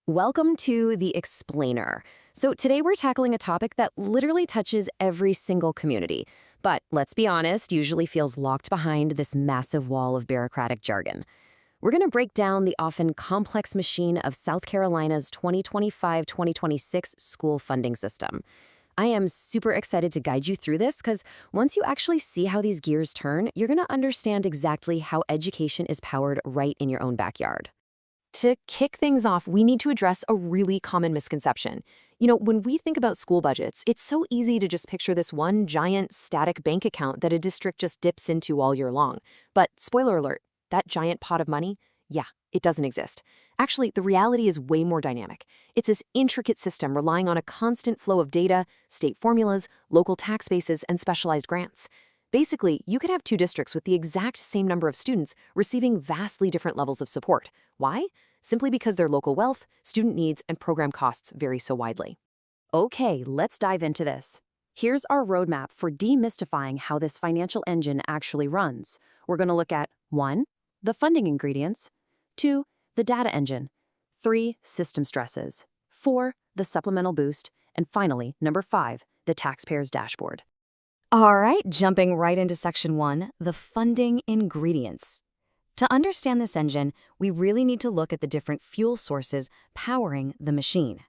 Welcome to The Explainer. So, today we're tackling a topic that literally touches every single community, but let's be honest, usually feels locked behind this massive wall of bureaucratic jargon. We're going to break down the often complex machine of South Carolina's 2025-2026 school funding system. I am super excited to guide you through this because once you actually see how these gears turn, you're going to understand exactly how education is powered right in your own backyard. To kick things off, we need to address a really common misconception. When we think about school budgets, it's so easy to just picture this one giant static bank account that a district just dips into all year long. But spoiler alert, that giant pot of money, yeah, it doesn't exist. Actually, the reality is way more dynamic. It's this intricate system relying on a constant flow of data, state formulas, local tax bases, and specialized grants. Basically, you could have two districts with the exact same number of students receiving vastly different levels of support. Why? Simply because their local wealth, student needs, and program costs vary so widely. Okay, let's dive into this. Here's our roadmap for demystifying how this financial engine actually runs. We're going to look at 1. The funding ingredients, 2. The data engine, 3. System stresses, 4. The supplemental boost, and finally, number 5, the taxpayer's dashboard. All right, jumping right into section 1, the funding ingredients. To understand this engine, we really need to look at the different fuel sources powering the machine.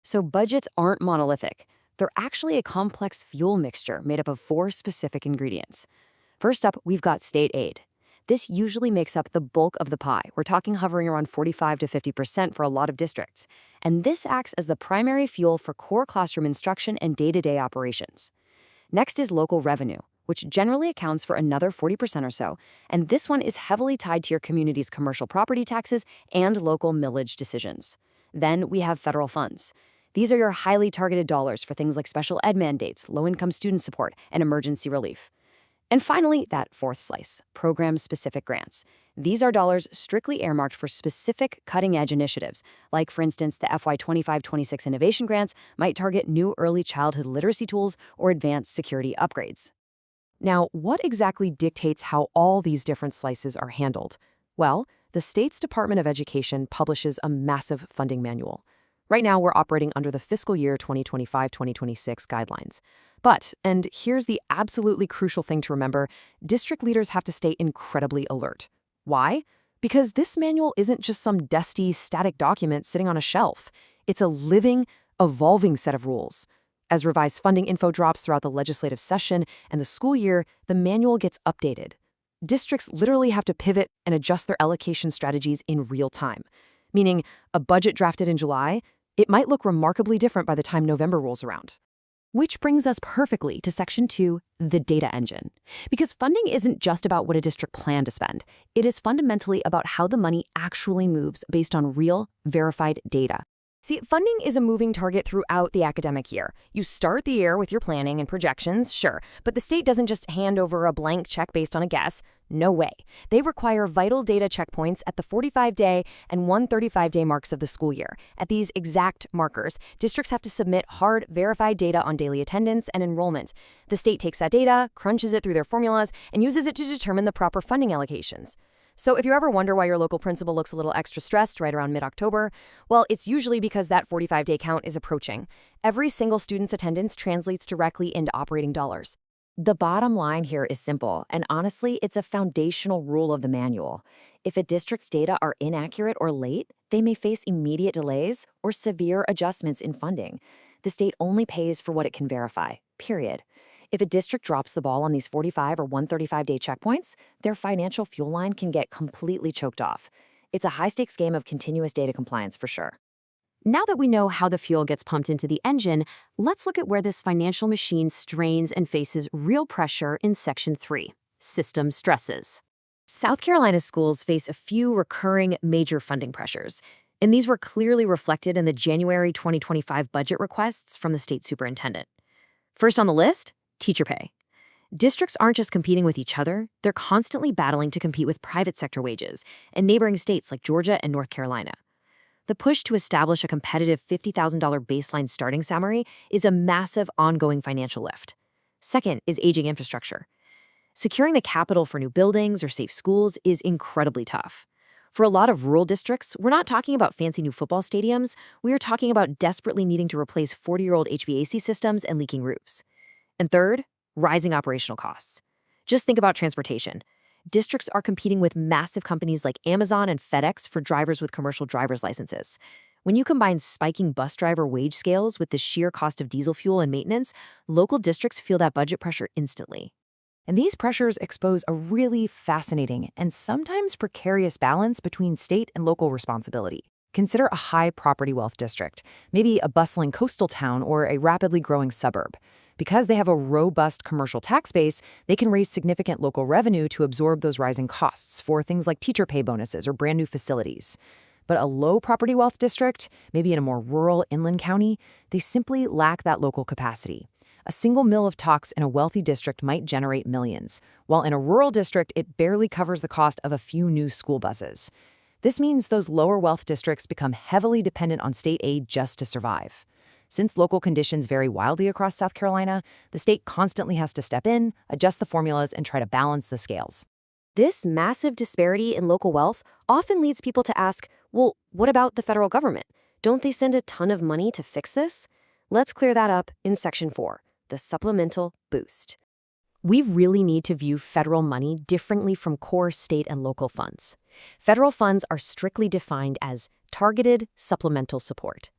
So budgets aren't monolithic. They're actually a complex fuel mixture made up of 4 specific ingredients. First up, we've got state aid. This usually makes up the bulk of the pie. We're talking hovering around 45 to 50% for a lot of districts. And this acts as the primary fuel for core classroom instruction and day-to-day operations. Next is local revenue, which generally accounts for another 40% or so, and this one is heavily tied to your community's commercial property taxes and local millage decisions. Then we have federal funds. These are your highly targeted dollars for things like special ed mandates, low-income student support, and emergency relief. And finally, that 4th slice, program-specific grants. These are dollars strictly earmarked for specific cutting-edge initiatives, like, for instance, the FY 25-26 innovation grants might target new early childhood literacy tools or advanced security upgrades. Now, what exactly dictates how all these different slices are handled? Well, the state's Department of Education publishes a massive funding manual. Right now, we're operating under the fiscal year 2025-2026 guidelines. But, and here's the absolutely crucial thing to remember, district leaders have to stay incredibly alert. Why? Because this manual isn't just some dusty, static document sitting on a shelf. It's a living, evolving set of rules. As revised funding info drops throughout the legislative session and the school year, the manual gets updated. Districts literally have to pivot and adjust their allocation strategies in real time. Meaning, a budget drafted in July, it might look remarkably different by the time November rolls around. Which brings us perfectly to section 2, the data engine. Because funding isn't just about what a district planned to spend. It is fundamentally about how the money actually moves based on real, verified data. See, funding is a moving target throughout the academic year. You start the year with your planning and projections, sure, but the state doesn't just hand over a blank check based on a guess. No way. They require vital data checkpoints at the 45-day and 135-day marks of the school year. At these exact markers, districts have to submit hard, verified data on daily attendance and enrollment. The state takes that data, crunches it through their formulas, and uses it to determine the proper funding allocations. So if you ever wonder why your local principal looks a little extra stressed right around mid-October, well, it's usually because that 45-day count is approaching. Every single student's attendance translates directly into operating dollars. The bottom line here is simple, and honestly, it's a foundational rule of the manual. If a district's data are inaccurate or late, they may face immediate delays or severe adjustments in funding. The state only pays for what it can verify, period. If a district drops the ball on these 45 or 135-day checkpoints, their financial fuel line can get completely choked off. It's a high-stakes game of continuous data compliance for sure. Now that we know how the fuel gets pumped into the engine, let's look at where this financial machine strains and faces real pressure in Section 3, System Stresses. South Carolina schools face a few recurring major funding pressures, and these were clearly reflected in the January 2025 budget requests from the state superintendent. First on the list, teacher pay. Districts aren't just competing with each other, they're constantly battling to compete with private sector wages in neighboring states like Georgia and North Carolina. The push to establish a competitive $50,000 baseline starting salary is a massive ongoing financial lift. Second is aging infrastructure. Securing the capital for new buildings or safe schools is incredibly tough. For a lot of rural districts, we're not talking about fancy new football stadiums. We are talking about desperately needing to replace 40-year-old HVAC systems and leaking roofs. And third, rising operational costs. Just think about transportation. Districts are competing with massive companies like Amazon and FedEx for drivers with commercial driver's licenses. When you combine spiking bus driver wage scales with the sheer cost of diesel fuel and maintenance, local districts feel that budget pressure instantly. And these pressures expose a really fascinating and sometimes precarious balance between state and local responsibility. Consider a high property wealth district, maybe a bustling coastal town or a rapidly growing suburb. Because they have a robust commercial tax base, they can raise significant local revenue to absorb those rising costs for things like teacher pay bonuses or brand new facilities. But a low property wealth district, maybe in a more rural inland county, they simply lack that local capacity. A single mill of talks in a wealthy district might generate millions, while in a rural district, it barely covers the cost of a few new school buses. This means those lower wealth districts become heavily dependent on state aid just to survive. Since local conditions vary wildly across South Carolina, the state constantly has to step in, adjust the formulas, and try to balance the scales. This massive disparity in local wealth often leads people to ask, well, what about the federal government? Don't they send a ton of money to fix this? Let's clear that up in Section 4. The supplemental boost. We really need to view federal money differently from core state and local funds. Federal funds are strictly defined as targeted supplemental support.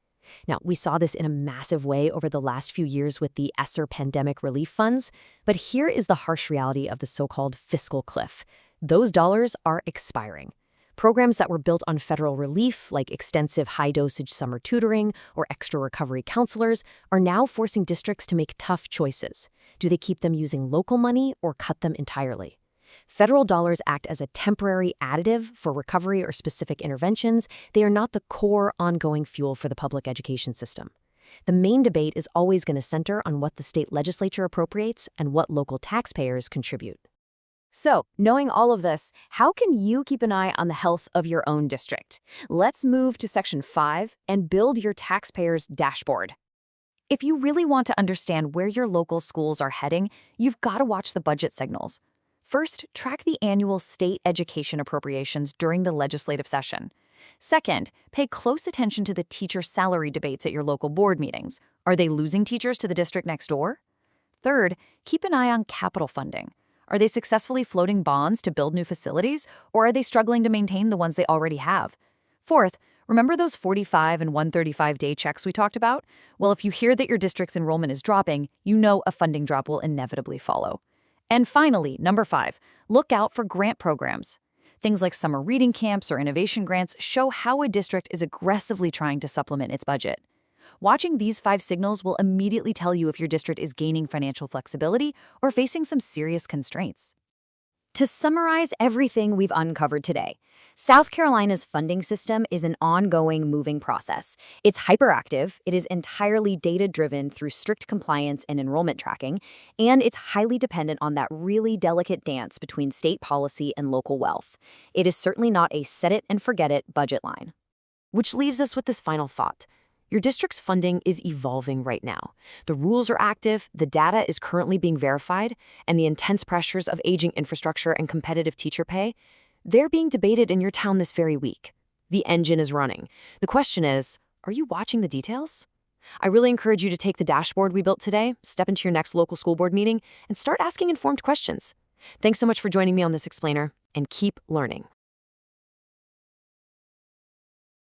Now, we saw this in a massive way over the last few years with the ESSER pandemic relief funds, but here is the harsh reality of the so-called fiscal cliff. Those dollars are expiring. Programs that were built on federal relief, like extensive high-dosage summer tutoring or extra recovery counselors, are now forcing districts to make tough choices. Do they keep them using local money or cut them entirely? Federal dollars act as a temporary additive for recovery or specific interventions. They are not the core ongoing fuel for the public education system. The main debate is always going to center on what the state legislature appropriates and what local taxpayers contribute. So, knowing all of this, how can you keep an eye on the health of your own district? Let's move to Section 5 and build your taxpayers' dashboard. If you really want to understand where your local schools are heading, you've got to watch the budget signals. First, track the annual state education appropriations during the legislative session. Second, pay close attention to the teacher salary debates at your local board meetings. Are they losing teachers to the district next door? Third, keep an eye on capital funding. Are they successfully floating bonds to build new facilities, or are they struggling to maintain the ones they already have? Fourth, remember those 45 and 135-day checks we talked about? Well, if you hear that your district's enrollment is dropping, you know a funding drop will inevitably follow. And finally, number 5, look out for grant programs. Things like summer reading camps or innovation grants show how a district is aggressively trying to supplement its budget. Watching these 5 signals will immediately tell you if your district is gaining financial flexibility or facing some serious constraints. To summarize everything we've uncovered today, South Carolina's funding system is an ongoing, moving process. It's hyperactive, it is entirely data-driven through strict compliance and enrollment tracking, and it's highly dependent on that really delicate dance between state policy and local wealth. It is certainly not a set-it-and-forget-it budget line. Which leaves us with this final thought. Your district's funding is evolving right now. The rules are active, the data is currently being verified, and the intense pressures of aging infrastructure and competitive teacher pay, they're being debated in your town this very week. The engine is running. The question is, are you watching the details? I really encourage you to take the dashboard we built today, step into your next local school board meeting, and start asking informed questions. Thanks so much for joining me on this explainer, and keep learning.